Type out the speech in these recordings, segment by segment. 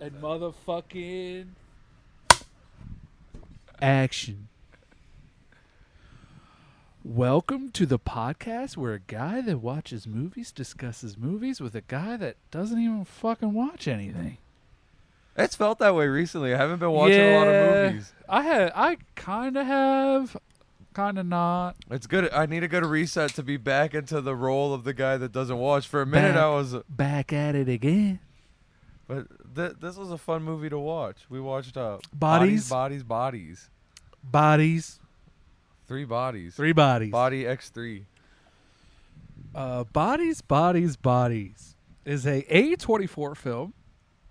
And motherfucking action. Welcome to the podcast where a guy that watches movies discusses movies with a guy that doesn't even fucking watch anything. It's felt that way recently. I haven't been watching a lot of movies. I kind of have, kind of not. It's good. I need a good reset to be back into the role of the guy that doesn't watch. For a minute, I was back at it again. But this was a fun movie to watch. We watched Bodies. Bodies. 3 bodies. 3 bodies. Body X3. Bodies is a A24 film.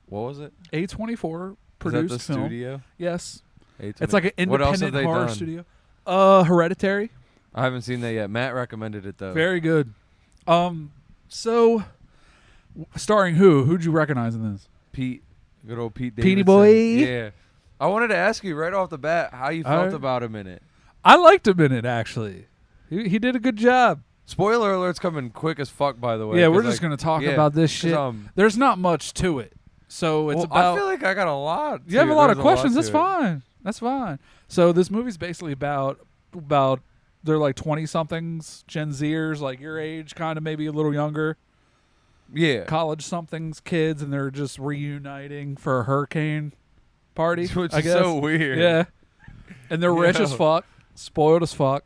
What was it? A24 produced Is that the film. studio? Yes. A24. It's like an What else have independent they horror done? studio. Hereditary. I haven't seen that yet. Matt recommended it though. Very good. So starring who? Who'd you recognize in this? Pete. Good old Pete Petey Davidson. boy. Yeah. I wanted to ask you right off the bat how you felt Alright. about him in it. I liked him in it, actually. He did a good job. Spoiler alert's coming quick as fuck, by the way. Yeah, 'cause, we're just going to talk about this shit. There's not much to it. So it's about... I feel like I got a lot. You have a lot of questions. That's to it. fine. That's fine. So this movie's basically about they're like 20-somethings, Gen Zers, like your age, kind of maybe a little younger. Yeah. College-somethings kids, and they're just reuniting for a hurricane party, Which I is guess. so weird. Yeah. And they're rich Yeah. as fuck, spoiled as fuck,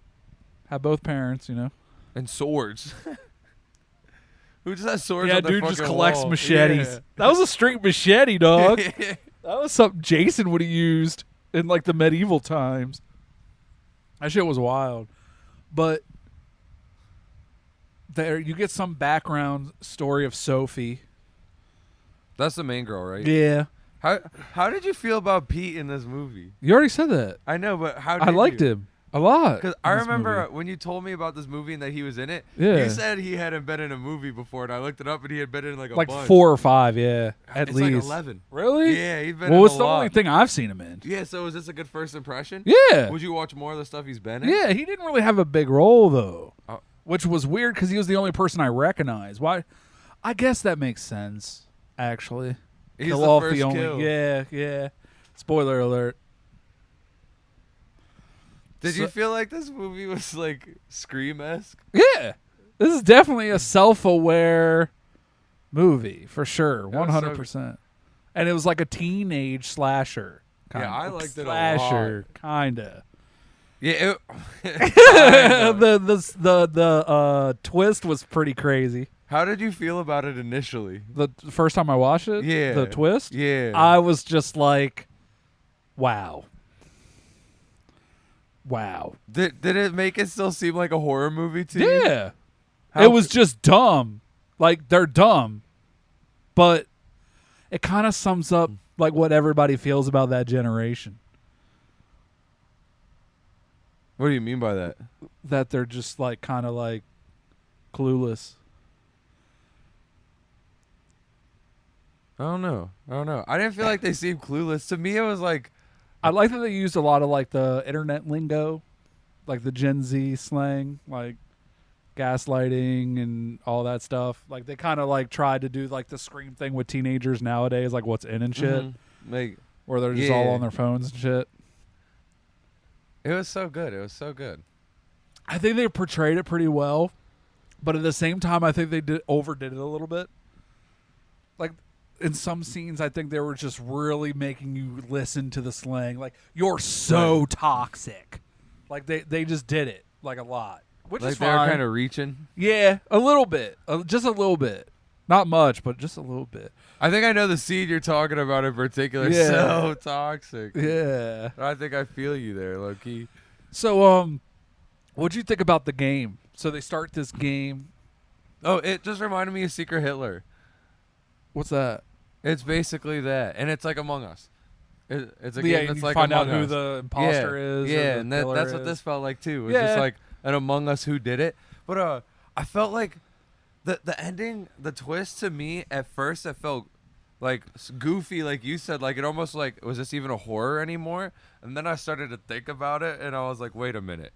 have both parents, you know. And swords. Who just has swords Yeah, on their dude just fucking collects wall? machetes. Yeah. That was a straight machete, dog. That was something Jason would have used in like the medieval times. That shit was wild. But there you get some background story of Sophie. That's the main girl, right? Yeah. How did you feel about Pete in this movie? You already said that. I know, but how did I liked you? him a lot. Because I remember when you told me about this movie and that he was in it, Yeah. you said he hadn't been in a movie before, and I looked it up, and he had been in like a like bunch. 4 or 5, yeah, at it's least. like 11. Really? Yeah, he's been Well, in it's a the lot. only thing I've seen him in. Yeah, so is this a good first impression? Yeah. Would you watch more of the stuff he's been in? Yeah, he didn't really have a big role though, Oh. which was weird because he was the only person I recognized. Why? I guess that makes sense. Actually, He's kill the off first the only. kill. Yeah. Spoiler alert. Did So- you feel like this movie was like Scream-esque? Yeah, this is definitely a self-aware movie for sure, was 100%. And it was like a teenage slasher. Yeah, I liked it a Slasher, kinda. Yeah. The twist was pretty crazy. How did you feel about it initially? The first time I watched it, Yeah. the twist, Yeah. I was just like, wow. Did it make it still seem like a horror movie to you? Yeah. How- It was just dumb. Like, they're dumb. But it kind of sums up like what everybody feels about that generation. What do you mean by that? That they're just like kind of like clueless. I don't know. I didn't feel like they seemed clueless. To me, it was like, I like that they used a lot of like the internet lingo, like the Gen Z slang, like gaslighting and all that stuff. Like they kind of like tried to do like the Scream thing with teenagers nowadays, like what's in and shit, like where they're just all Yeah. on their phones and shit. it was so good. I think they portrayed it pretty well, but at the same time, I think they overdid it a little bit. Like in some scenes, I think they were just really making you listen to the slang. Like, you're so toxic. Like they just did it like a lot, which Like is they fine. were kind of reaching. Yeah, a little bit, just a little bit, not much, but just a little bit. I think I know the scene you're talking about in particular. Yeah. So toxic. Yeah. I think I feel you there, low key. So, what'd you think about the game? So they start this game. Oh, it just reminded me of Secret Hitler. What's that? It's basically that, and it's like Among Us. It's a Yeah, game and that's you like find out Among who Us. the imposter is. or Yeah, the and killer that's what is. this felt like too. It was Yeah. just like an Among Us who did it. But I felt like the ending, the twist to me at first, it felt like goofy, like you said. Like it almost like, was this even a horror anymore? And then I started to think about it, and I was like, wait a minute.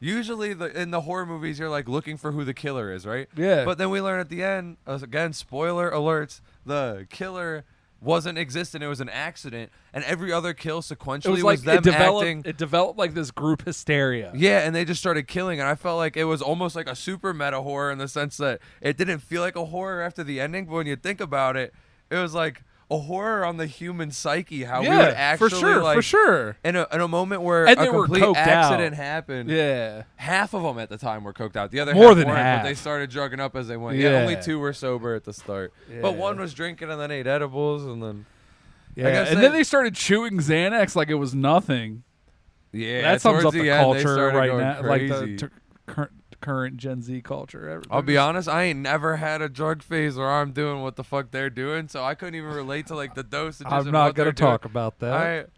Usually in the horror movies, you're like looking for who the killer is, right? Yeah. But then we learn at the end, again, spoiler alerts, the killer wasn't existent. It was an accident, and every other kill It sequentially was like them acting. it developed like this group hysteria. Yeah, and they just started killing, and I felt like it was almost like a super meta horror in the sense that it didn't feel like a horror after the ending, but when you think about it, it was like a horror on the human psyche. How we would actually for sure. in a moment where And a they were complete coked accident out. happened. Yeah. Half of them at the time were coked out. The other More half than weren't, half. but they started drugging up as they went. Yeah. Only 2 were sober at the start, but Yeah. 1 was drinking and then ate edibles, and then Yeah. And then they started chewing Xanax like it was nothing. yeah, That sums towards up the end, they culture started right going now, crazy. like the current Gen Z culture. I'll be honest, I ain't never had a drug phase where I'm doing what the fuck they're doing, so I couldn't even relate to like the dosages. I'm and not what gonna they're doing. talk about that.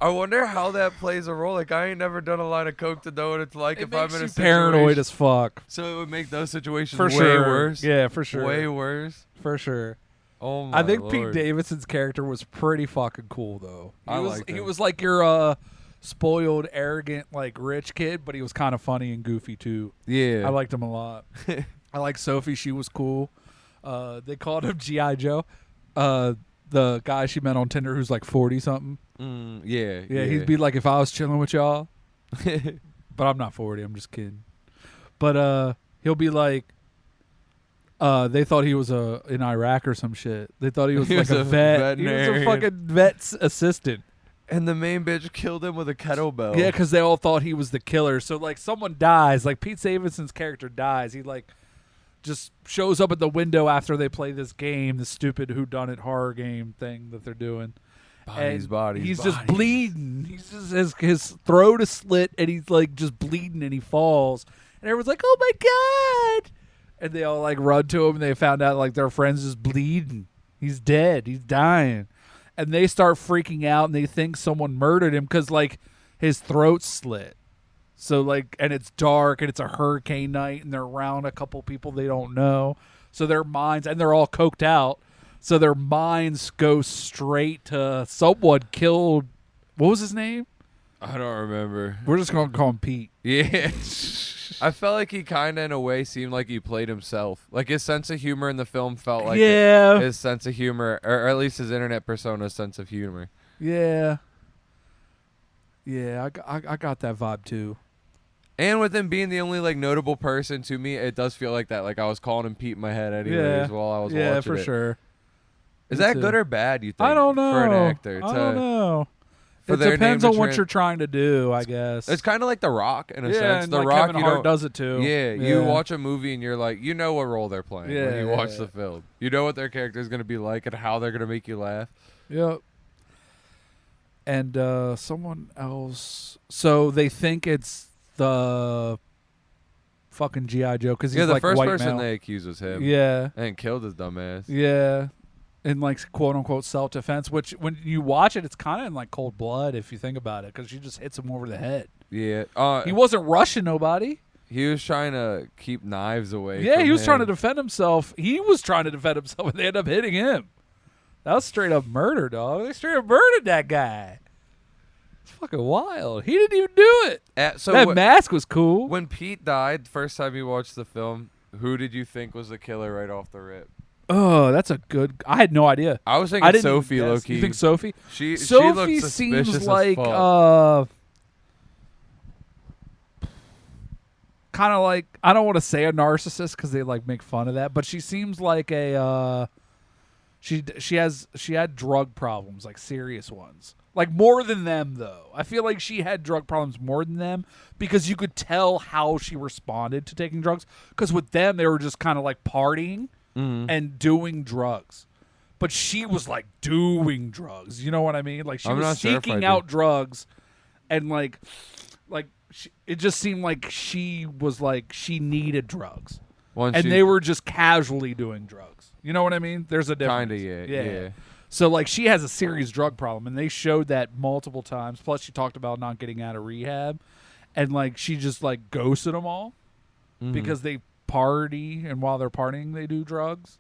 I wonder how that plays a role. Like I ain't never done a line of coke to know what it's like It if I'm makes in a you situation. paranoid as fuck. So it would make those situations For way sure. worse. Yeah, for sure. Way worse. For sure. Oh my I think Lord. Pete Davidson's character was pretty fucking cool though. I liked he him. was like your spoiled, arrogant, like rich kid, but he was kind of funny and goofy too. Yeah. I liked him a lot. I like Sophie. She was cool. They called him G.I. Joe. The guy she met on Tinder who's like 40 something. Yeah. Yeah, he'd be like if I was chilling with y'all. But I'm not 40. I'm just kidding. But he'll be like, they thought he was in Iraq or some shit. They thought he was He like was a a vet. He was a veterinarian. fucking vet's assistant. And the main bitch killed him with a kettlebell. Yeah, because they all thought he was the killer. So like someone dies, like Pete Davidson's character dies. He like just shows up at the window after they play this game, the stupid whodunit horror game thing that they're doing. Bodies. He's just bleeding. He's just his throat is slit and he's like just bleeding and he falls. And everyone's like, "Oh my god!" And they all like run to him and they found out like their friend's just bleeding. He's dead. He's dying. And they start freaking out and they think someone murdered him because like his throat's slit. So like, and it's dark and it's a hurricane night and they're around a couple people they don't know. So their minds, and they're all coked out. So their minds go straight to someone killed. What was his name? I don't remember. We're just going to call him Pete. Yeah. I felt like he kind of, in a way, seemed like he played himself. Like, his sense of humor in the film felt like his sense of humor, or at least his internet persona's sense of humor. Yeah. Yeah, I got that vibe, too. And with him being the only, like, notable person, to me, it does feel like that. Like, I was calling him Pete in my head anyways while I was watching Yeah, for it. sure. Is Me that too. good or bad, you think? I don't know. For an actor. I don't know. For It their depends name on to what you're trying to do, I guess. It's kind of like The Rock, in a yeah, sense. and The like Rock, Kevin you Hart don't... does it, too. Yeah, you watch a movie and you're like, you know what role they're playing when you watch the film. You know what their character is going to be like and how they're going to make you laugh. Yep. And someone else. So they think it's the fucking G.I. Joe because he's Yeah, the like first white person male. they accused was him. Yeah. And killed his dumbass. Yeah. In like quote unquote self defense, which when you watch it, it's kind of in like cold blood if you think about it because she just hits him over the head. Yeah. He wasn't rushing nobody. He was trying to keep knives away. Yeah, from he was him. trying to defend himself. He was trying to defend himself, and they ended up hitting him. That was straight up murder, dog. They straight up murdered that guy. It's fucking wild. He didn't even do it. So that mask was cool. When Pete died, first time you watched the film, who did you think was the killer right off the rip? Oh, that's a good. I had no idea. I was I thinking didn't Sophie, guess. low key. You think Sophie? She Sophie looked suspicious seems as like fuck. kind of like, I don't want to say a narcissist because they like make fun of that, but she seems like a she had drug problems, like serious ones. Like more than them though. I feel like she had drug problems more than them because you could tell how she responded to taking drugs, because with them they were just kind of like partying and doing drugs. But she was like doing drugs. You know what I mean? Like she I'm was not sure if I seeking do. out drugs, and like it just seemed like she was like she needed drugs, and they were just casually doing drugs. You know what I mean? There's a difference. Kinda, yeah. So like she has a serious drug problem, and they showed that multiple times. Plus, she talked about not getting out of rehab, and like she just like ghosted them all because they party, and while they're partying, they do drugs.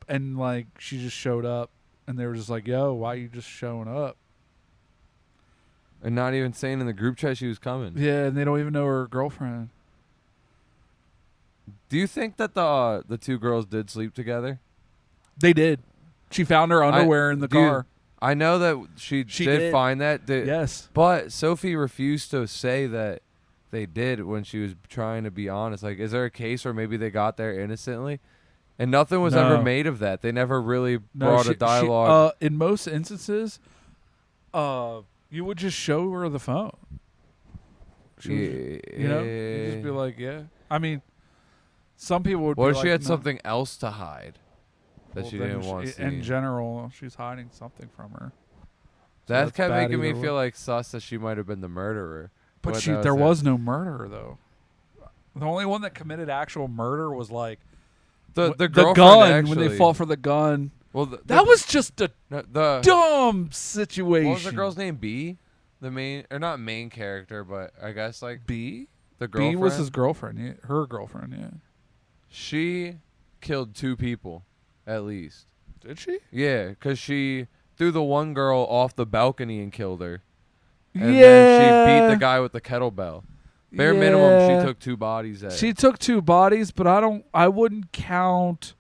And like she just showed up, and they were just like, "Yo, why you just showing up?" And not even saying in the group chat she was coming. Yeah, and they don't even know her girlfriend. Do you think that the two girls did sleep together? They did. She found her underwear in the car. I know that she did find that. Yes. But Sophie refused to say that they did when she was trying to be honest. Like, is there a case where maybe they got there innocently? And nothing was ever made of that. They never really brought a dialogue. In most instances, you would just show her the phone. You'd just be like, yeah. I mean, some people would be What if like, she had no. something else to hide that she didn't want to see? In general, she's hiding something from her. That kept bad making me either feel way. like sus that she might have been the murderer. But there was no murder, though. The only one that committed actual murder was like the the girlfriend, gun actually. when they fought for the gun. Well, That was just a the dumb situation. What was the girl's name? B, the main or not main character, but I guess like B. the girlfriend. B was his girlfriend. Yeah, her girlfriend. Yeah. She killed 2 people, at least. Did she? Yeah, because she threw the one girl off the balcony and killed her. And yeah. then she beat the guy with the kettlebell. Bare minimum, she took 2 bodies. She took 2 bodies, but I wouldn't count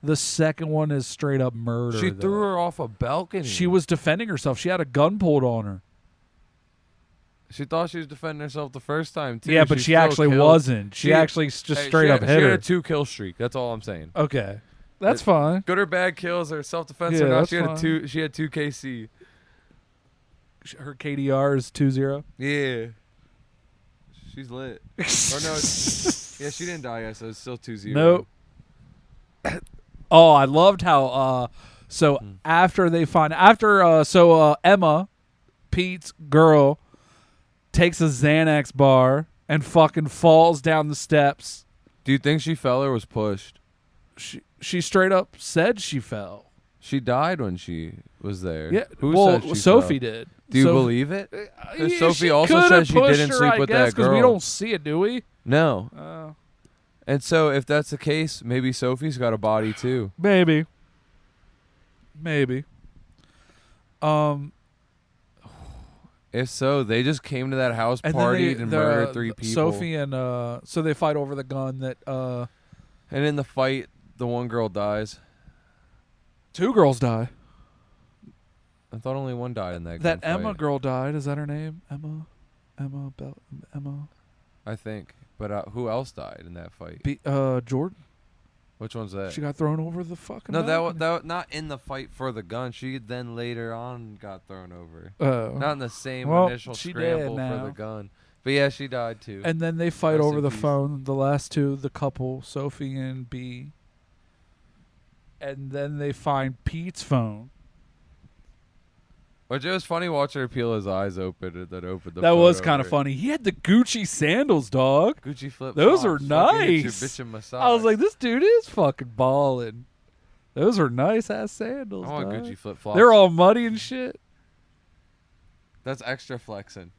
the second one as straight up murder. She threw her off a balcony. She was defending herself. She had a gun pulled on her. She thought she was defending herself the first time, too. Yeah, but she actually wasn't. She actually just straight up hit her. She had a 2-kill streak. That's all I'm saying. Okay. That's fine. Good or bad kills or self-defense Yeah, or not, that's she had fine. She had 2 KC. Her KDR is 2-0. Yeah. She's lit. Or no, yeah, she didn't die yet, so it's still 2-0. Nope. Oh, I loved how Emma, Pete's girl, takes a Xanax bar and fucking falls down the steps. Do you think she fell or was pushed? She straight up said she fell. She died when she was there. Yeah. Who well, said she Sophie fell? did. Do you believe it? Yeah, Sophie she also coulda said she pushed didn't her, sleep I with guess, that girl. we don't see it, do we? No. And so if that's the case, maybe Sophie's got a body too. Maybe. If so, they just came to that house, And partied, then and murdered 3 people. Sophie and so they fight over the gun that And in the fight, the one girl dies. 2 girls die. I thought only one died in that. That gunfight. Emma girl died. Is that her name? Emma. I think. But who else died in that fight? Jordan. Which one's that? She got thrown over the fucking. No, balcony. that not in the fight for the gun. She then later on got thrown over. Not in the same initial she scramble did for now. the gun. But yeah, she died too. And then they fight Rest over in the peace. phone. The last 2, the couple, Sophie and B. And then they find Pete's phone. Which it was funny watching her peel his eyes open and then open the. That phone was kind of over. funny. He had the Gucci sandals, dog. Gucci flip. Those were nice. nice. I was like, this dude is fucking balling. Those are nice ass sandals. I want dog. Gucci flip flops. They're all muddy and shit. That's extra flexing.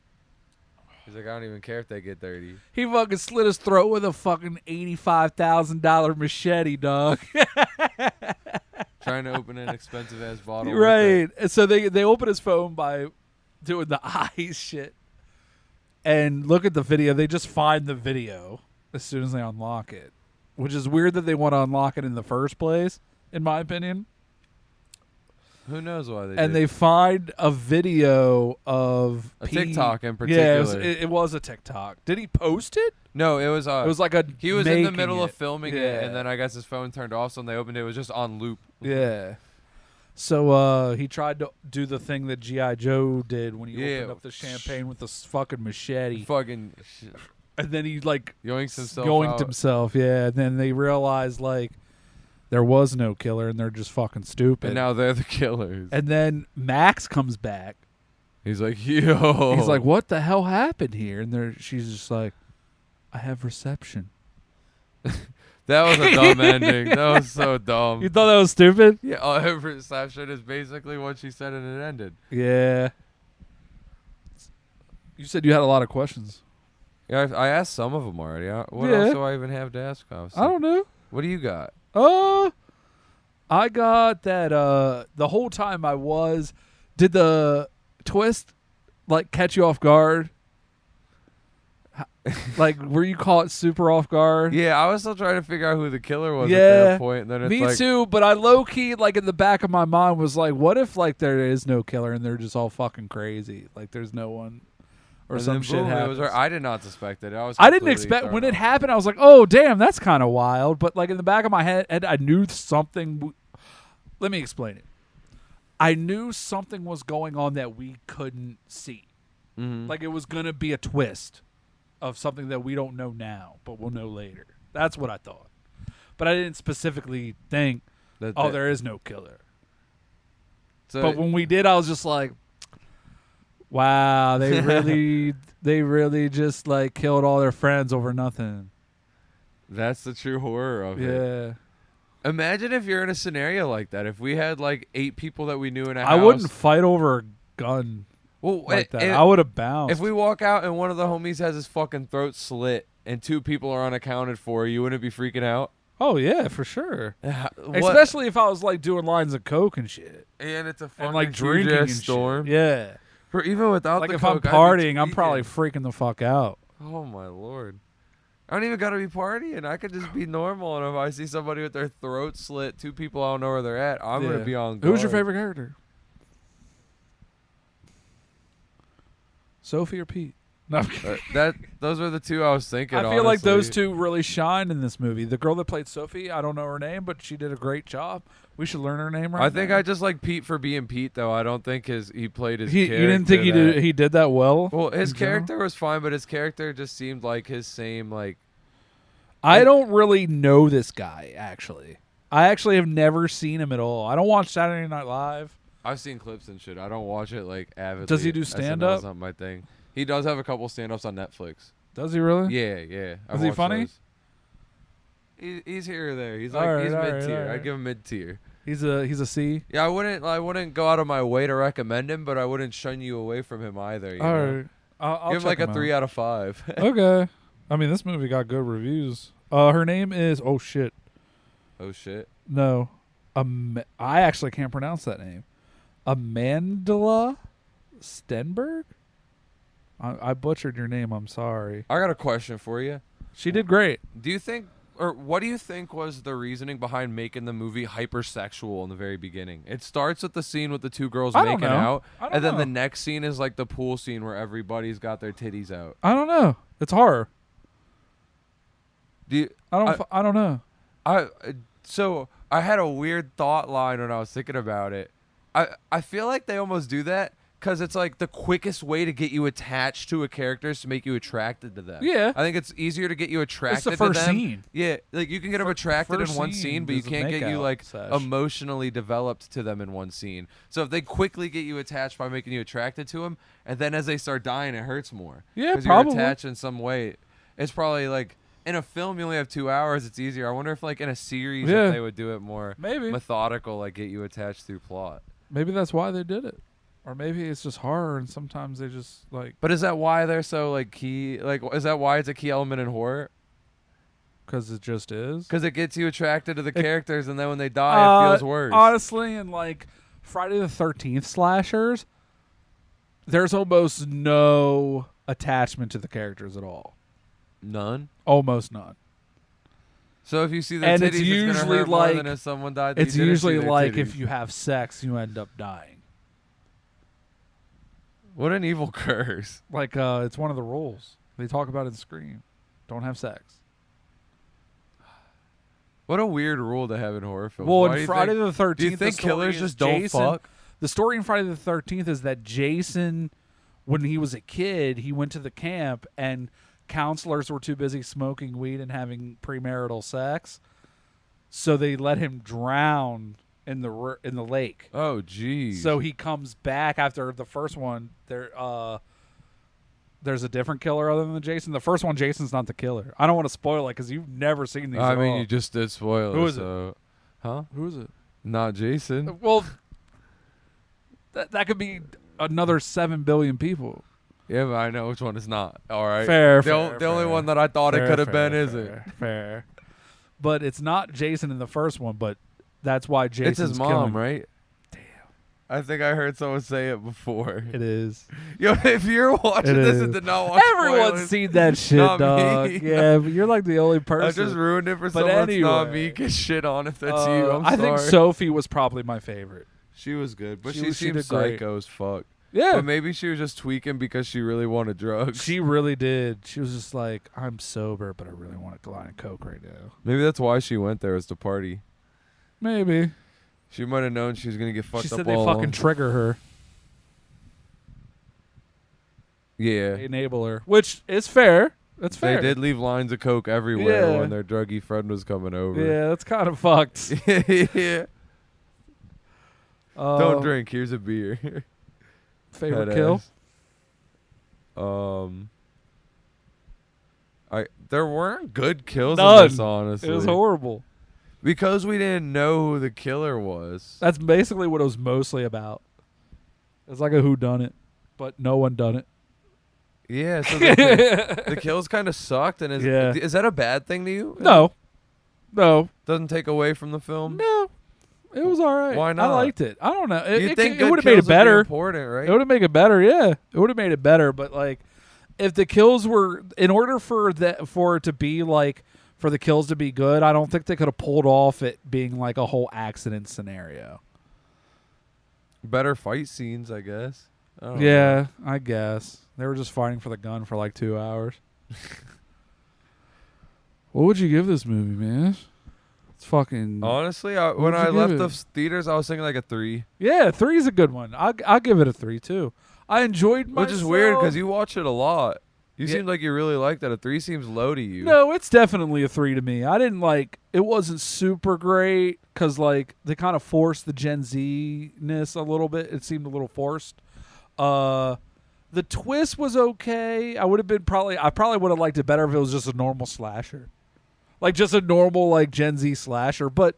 He's like, I don't even care if they get dirty. He fucking slit his throat with a fucking $85,000 machete, dog. Trying to open an expensive ass bottle. with Right. And so they open his phone by doing the eyes shit. And look at the video. They just find the video as soon as they unlock it. Which is weird that they want to unlock it in the first place, in my opinion. Who knows why they And did. they find a video of A Pete. TikTok in Yeah, particular. it was a TikTok. Did he post it? No, it was. It was like a. He was in the making middle of it. filming Yeah. it, and then I guess his phone turned off, so when they opened it, it was just on loop. Yeah. So he tried to do the thing that G.I. Joe did when he opened up the champagne with the fucking machete. Fucking And then he like yoinks himself yoinked out. himself, yeah. And then they realized like there was no killer and they're just fucking stupid. And now they're the killers. And then Max comes back. He's like, yo. He's like, what the hell happened here? And she's just like, I have reception. That was a dumb ending. That was so dumb. You thought that was stupid? Yeah, all her reception is basically what she said and it ended. Yeah. You said you had a lot of questions. Yeah, I asked some of them already. What Yeah. else do I even have to ask? I don't know. What do you got? I got that the whole time did the twist like catch you off guard? Like, were you caught super off guard? Yeah, I was still trying to figure out who the killer was Yeah, at that point. And then it's me like, too, but I low-key, like, in the back of my mind was like, what if, like, there is no killer and they're just all fucking crazy? Like, there's no one or and some then shit boom, it happens. was, I did not suspect it. I didn't completely expect thrown when it off. happened. I was like, "Oh, damn, that's kind of wild." But like in the back of my head, I knew something. Let me explain it. I knew something was going on that we couldn't see. Mhm. Like it was gonna be a twist of something that we don't know now, but we'll know later. That's what I thought. But I didn't specifically think, "Oh, there is no killer." So But when we did, I was just like, "Wow, they really just like killed all their friends over nothing." that's the true horror of it. Yeah. Imagine if you're in a scenario like that. If we had like 8 people that we knew in a house. I wouldn't fight over a gun Well, like that. I would have bounced. if we walk out and one of the homies has his fucking throat slit and 2 people are unaccounted for, you wouldn't be freaking out? Oh yeah, for sure. What? Especially if I was like doing lines of coke and shit, And it's a fucking and like drinking huge-ass and storm. shit. Yeah, For even without like the if I'm coke, I'd be partying, I'm probably tweaking. freaking the fuck out. Oh my lord. I don't even gotta be partying. I could just be normal, and if I see somebody with their throat slit, 2 people I don't know where they're at, I'm Yeah. gonna be on guard. Who's your favorite character? Sophie or Pete? No, I'm kidding. Those were the 2 I was thinking. I feel like those honestly. 2 really shined in this movie. The girl that played Sophie, I don't know her name, but she did a great job. We should learn her name right I think now. I just like Pete for being Pete, though. I don't think he played his. You didn't think character he did that well? Well, his in general? character was fine, but his character just seemed like his same like. I don't really know this guy, actually. I actually have never seen him at all. I don't watch Saturday Night Live. I've seen clips and shit. I don't watch it like avidly. Does he do SNL is stand-up? not my thing. He does have a couple stand-ups on Netflix. Does he really? Yeah. Is he funny? He's here or there. He's All like right, he's all right, mid-tier. all right. I'd give him mid-tier. He's a C. Yeah, I wouldn't go out of my way to recommend him, but I wouldn't shun you away from him either. You All know? right. I'll Give him like check a him 3 out of 5. out. Okay. I mean, this movie got good reviews. Her name is oh shit. Oh shit. No. I actually can't pronounce that name. Amandla Stenberg? I butchered your name. I'm sorry. I got a question for you. She did great. Do you think, or what do you think was the reasoning behind making the movie hypersexual in the very beginning? It starts with the scene with the 2 girls I don't making know. out, I don't and then know. the next scene is like the pool scene where everybody's got their titties out. I don't know. It's horror. Do you, I don't know. so I had a weird thought line when I was thinking about it. I feel like they almost do that because it's like the quickest way to get you attached to a character is to make you attracted to them. Yeah. I think it's easier to get you attracted It's the to first them. scene. Yeah, like you can get them attracted in first one scene scene, but you is a can't get you makeout like sesh. emotionally developed to them in one scene. So if they quickly get you attached by making you attracted to them, and then as they start dying, it hurts more. Yeah, 'Cause probably. you're attached in some way. It's probably like in a film you only have 2 hours. It's easier. I wonder if like in a series Yeah. if they would do it more Maybe. methodical, like get you attached through plot. Maybe that's why they did it. Or maybe it's just horror and sometimes they just like But is that why they're so like key? Like, is that why it's a key element in horror? because it just is. Because it gets you attracted to the characters, and then when they die, it feels worse. Honestly, in like Friday the 13th slashers, there's almost no attachment to the characters at all. None. Almost none. So if you see their And titties, it's it's gonna usually hurt more like- than if someone died. that It's you didn't see usually their like titties. if you have sex, you end up dying. What an evil curse. Like it's one of the rules. They talk about it in Scream. Don't have sex. What a weird rule to have in horror films. Well, Why do in you Friday think, the 13th, do you think the story killers is just don't Jason- fuck? The story in Friday the 13th is that Jason, when he was a kid, he went to the camp and counselors were too busy smoking weed and having premarital sex, so they let him drown in the lake. Oh, geez. So he comes back after the first one. There's a different killer other than Jason. The first one, Jason's not the killer. I don't want to spoil it because you've never seen these. I at mean, all. you just did spoil Who it. is it? So. Huh? Who is it? Not Jason. Well, that could be another 7 billion people. Yeah, but I know which one is not. All right. Fair, The only fair. one that I thought it Fair, could have fair, been isn't. fair, fair. But it's not Jason in the first one, but that's why Jason's It's his mom, killing. right? I think I heard someone say it before. It is. Yo, if you're watching It this is. and did not watch Everyone's spoilers, seen that shit, not dog. me. Yeah, but you're like the only person. I just ruined it for But someone that's not anyway. me. Get shit on if that's you. I'm I sorry. think Sophie was probably my favorite. She was good, but She she was- she seemed did great. psycho as fuck. Yeah, But maybe she was just tweaking because she really wanted drugs. she really did. She was just like, I'm sober, but I really want a line of coke right now. Maybe that's why she went there, was to party. Maybe. She might have known she was gonna get fucked She up said they all fucking along. trigger her. Yeah. They enable her, which is fair. That's fair. They did leave lines of coke everywhere Yeah. when their druggy friend was coming over. Yeah, that's kind of fucked. Yeah. Don't Uh, drink. Here's a beer. Favorite Head kill? ass. There weren't good kills in None. this, honestly. It was horrible. Because we didn't know who the killer was. That's basically what it was mostly about. It's like a whodunit, but no one done it. Yeah, so the kills kind of sucked. And Yeah. is that a bad thing to you? No. Doesn't take away from the film? No. It was all right. Why I not? liked it. I don't know. You think It good would have made it kills would be better. important, right? It would have made it better, yeah. It would have made it better, but like if the kills were in order for it to be like for the kills to be good, I don't think they could have pulled off it being like a whole accident scenario. Better fight scenes, I guess. I don't know. Yeah, I guess. They were just fighting for the gun for like 2 hours. What would you give this movie, man? It's fucking Honestly, when would I you left give the it? theaters, I was thinking like a 3. Yeah, 3 is a good one. I'll give it a 3 too. I enjoyed myself. Which is weird because you watch it a lot. You Yeah. seemed like you really liked that. A 3 seems low to you. No, it's definitely a 3 to me. I didn't like it. Wasn't super great because like they kind of forced the Gen Z-ness a little bit. It seemed a little forced. The twist was okay. I probably would have liked it better if it was just a normal slasher, like just a normal like Gen Z slasher. But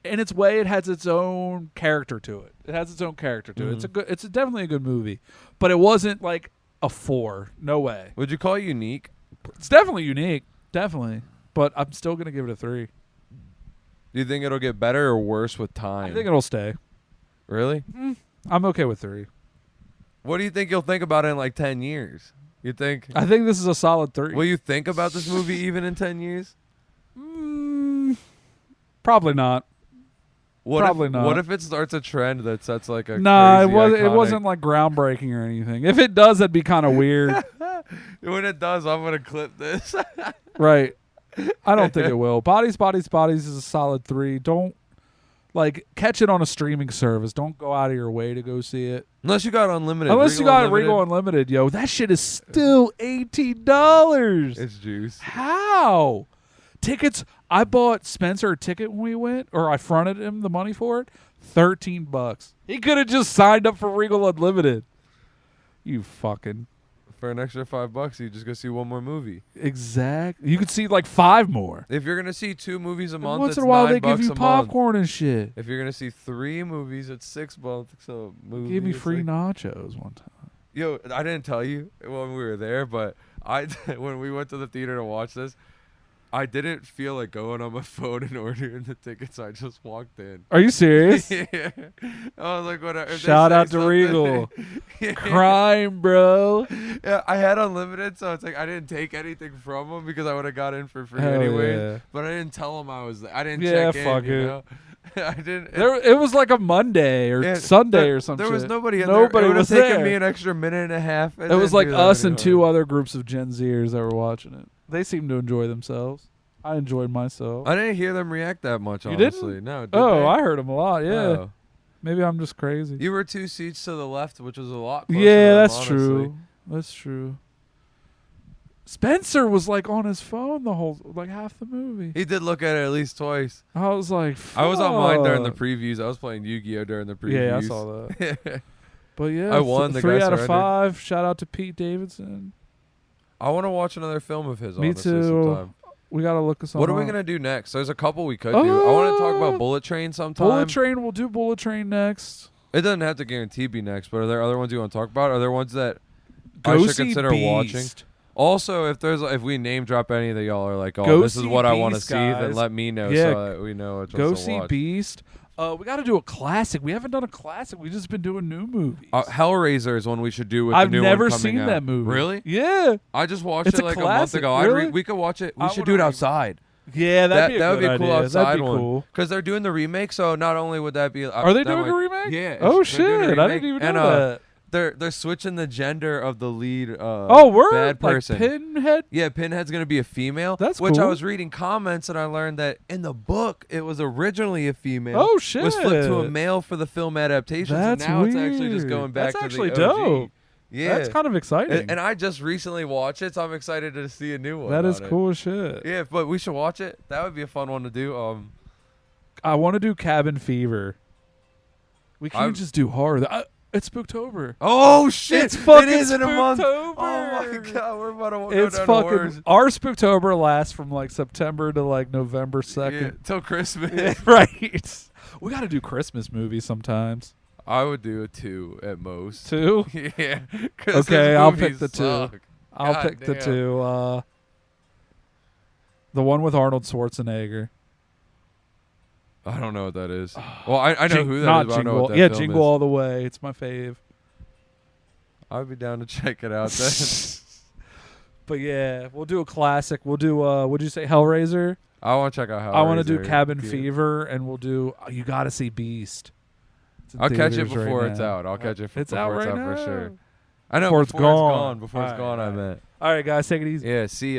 in its way, it has its own character to it. It has its own character to it. It's definitely a good movie, but it wasn't like a 4. No way. Would you call it unique? It's definitely unique, definitely. But I'm still gonna give it a 3. Do you think it'll get better or worse with time? I think it'll stay. Really? I'm okay with 3. What do you think you'll think about it in like 10 years? You think? I think this is a solid 3. Will you think about this movie even in 10 years? Probably not. Probably not. What if it starts a trend that sets like a Nah, it crazy wasn't. It iconic- wasn't like groundbreaking or anything. If it does, that'd be kind of weird, When it does, I'm gonna clip this. right? I don't think it will. Bodies is a solid 3. Don't like catch it on a streaming service. Don't go out of your way to go see it. Unless you got unlimited. Unless you got Regal Unlimited, yo, that shit is still $18. It's juice. How? Tickets. I bought Spencer a ticket when we went, or I fronted him the money for it. $13. He could have just signed up for Regal Unlimited. You fucking For an extra $5, you just go see one more movie. exact. You could see like 5 more. If you're gonna see 2 movies a And month, once it's in a while, $9 they give you a month. popcorn and shit. If you're gonna see 3 movies, it's $6 a movie. Give me It's free like- nachos one time. Yo, I didn't tell you when we were there, but when we went to the theater to watch this, I didn't feel like going on my phone and ordering the tickets. I just walked in. Are you serious? Yeah. I was like, whatever. if they Shout say out to something- Regal. Yeah. Crime, bro. Yeah, I had unlimited, so it's like I didn't take anything from them because I would have got in for free Hell anyways. yeah. But I didn't tell them I was there. I didn't Yeah, check fuck in, you it. know? I didn't. It was like a Monday or Yeah, Sunday or something. There was nobody in Nobody there. It would was have taken there. me an extra minute and a half. It was like us and 2 other groups of Gen Zers that were watching it. They seemed to enjoy themselves. I enjoyed myself. I didn't hear them react that much, You honestly. didn't? No. Did Oh, they? I heard them a lot. Yeah. Oh. Maybe I'm just crazy. You were 2 seats to the left, which was a lot closer to Yeah, them, that's honestly. true. That's true. Spencer was like on his phone the whole like half the movie. He did look at it at least twice. I was like, I was on mine during the fuck. previews. I was playing Yu-Gi-Oh during the previews. Yeah, I saw that. But yeah, I won, the 3 guy out of surrendered. 5. Shout out to Pete Davidson. I want to watch another film of his. Me honestly, too. Sometime. We gotta look us up. What are we gonna do next? There's a couple we could do. I want to talk about Bullet Train sometime. Bullet Train. We'll do Bullet Train next. It doesn't have to guarantee be next, but are there other ones you want to talk about? Are there ones that Go I should see consider Beast. watching? Also, if we name drop any that y'all are like, oh, Go this is see what I want to Beast, see, then guys. let me know Yeah. so that we know which Go ones to see watch. Beast. We got to do a classic. We haven't done a classic. We've just been doing new movies. Hellraiser is one we should do with I've the new never one coming seen out. that movie. Really? Yeah. I just watched It's it a like a month classic, ago. really? We could watch it. We I should wanna do it re- outside. Yeah, That that'd would be a cool idea. outside That'd be one. cool. Because they're doing the remake, so not only would that be... Are they that doing might- a remake? Yeah. Oh, they're doing a shit. I remake. didn't even And, know that. They're switching the gender of the lead Oh, word? bad person. Like Pinhead? Yeah, Pinhead's going to be a female. That's Which I cool. was reading comments and I learned that in the book it was originally a female. Oh, shit. Was flipped to a male for the film adaptation. That's so now it's actually just weird. going back That's to actually the OG. dope. Yeah. That's kind of exciting. And I just recently watched it, so I'm excited to see a new one. That is on it. cool as shit. Yeah, but we should watch it. That would be a fun one to do. I want to do Cabin Fever. We can't I'm- just do horror. It's Spooktober. Oh shit! It's fucking it is in a month. Spooktober. Oh my god, we're about to go It's down fucking. to wars. Our Spooktober lasts from like September to like November Yeah, 2nd. till Christmas. Right. We got to do Christmas movies sometimes. I would do a 2 at most. 2? Yeah. 'cause Okay, those I'll movies pick the 2. suck. I'll God pick the damn. 2. The one with Arnold Schwarzenegger. I don't know what that is. Well, I know who that Not is, but I don't know Jingle. what that Yeah, film Jingle is. All the Way. It's my fave. I'd be down to check it out then. But yeah, we'll do a classic. We'll do would you say Hellraiser? I want to check out how I want to do Cabin Fever, and we'll do you got to see Beast. It's in I'll catch it theaters right before it's now. out. I'll catch it It's before out it's right out now. for sure. I know Before it's gone. Before it's Alright, gone, I alright. meant. All right, guys, take it easy. Yeah, see ya.